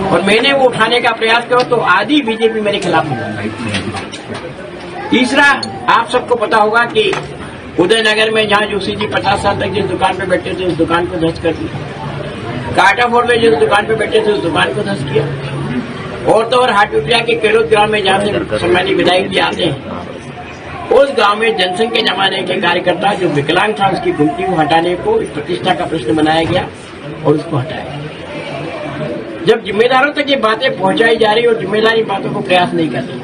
और मैंने वो उठाने का प्रयास किया तो आधी बीजेपी मेरे खिलाफ नहीं। तीसरा, आप सबको पता होगा कि उदयनगर में जहां जोशी जी 50 साल तक जिस दुकान पे बैठे थे उस दुकान को ध्वस्त कर दिया। काटाफोड़ में जिस दुकान पे बैठे थे उस दुकान को ध्वस्त किया। और तो और हाटुटिया के केरोद ग्राम में जहां से सम्मानित विधायक जी आते हैं, उस गांव में जनसंघ के जमाने के कार्यकर्ता जो विकलांग था उसकी गुमटी को हटाने को प्रतिष्ठा का प्रश्न बनाया गया और उसको हटाया गया। जब जिम्मेदारों तक ये बातें पहुंचाई जा रही और जिम्मेदारी बातों को प्रयास नहीं कर रही,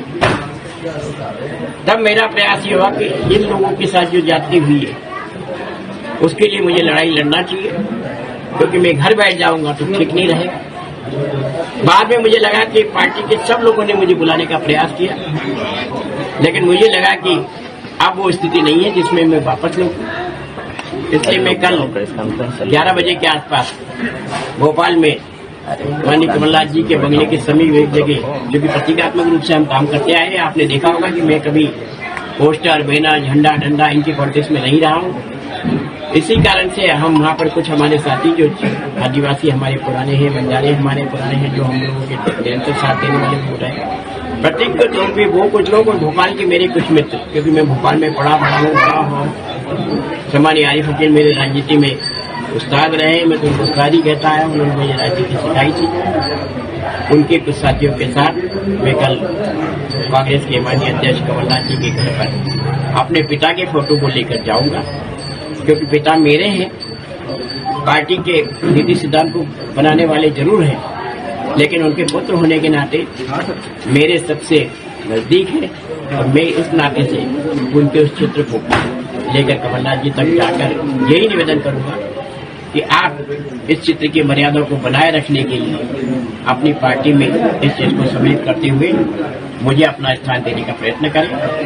तब मेरा प्रयास ये हुआ कि इन लोगों के साथ जो जाती हुई है उसके लिए मुझे लड़ाई लड़ना चाहिए, क्योंकि मैं घर बैठ जाऊंगा तो ठीक नहीं रहेगा। बाद में मुझे लगा कि पार्टी के सब लोगों ने मुझे बुलाने का प्रयास किया, लेकिन मुझे लगा कि अब वो स्थिति नहीं है जिसमें मैं वापस लूं। इसलिए मैं कल 11 बजे के आसपास भोपाल में माननीय कमलनाथ जी के बंगले के समीप एक जगह, जो कि प्रतीकात्मक रूप से हम काम करते आए हैं, आपने देखा होगा कि मैं कभी पोस्टर, बैनर, झंडा, डंडा इनके कॉन्टेस्ट में नहीं रहा हूं। इसी कारण से हम वहां पर कुछ हमारे साथी जो आदिवासी हमारे पुराने हैं, बंजारे हमारे पुराने हैं, जो हम लोगों के निरंतर साथ देने वाले लोग हैं, प्रतीक के तौर पर वो कुछ लोग और भोपाल के मेरे कुछ मित्र, क्योंकि मैं भोपाल में बड़ा हूँ। सामान्य आरिफ हकीम मेरे राजनीति में उस्ताद रहे, मैं तो उनको उस्ताद ही कहता है, उन्होंने मुझे राजनीति सिखाई थी। उनके कुछ साथियों के साथ मैं कल कांग्रेस के माननीय अध्यक्ष कमलनाथ जी के घर पर अपने पिता के फोटो को लेकर जाऊंगा, क्योंकि पिता मेरे हैं, पार्टी के नीति सिद्धांत को बनाने वाले जरूर हैं, लेकिन उनके पुत्र होने के नाते मेरे सबसे नजदीक है और मैं इस नाते से उनके उस क्षेत्र को लेकर कमलनाथ जी तक जाकर यही निवेदन करूंगा कि आप इस चित्र की मर्यादा को बनाए रखने के लिए अपनी पार्टी में इस चीज को सम्मिलित करते हुए मुझे अपना स्थान देने का प्रयत्न करें।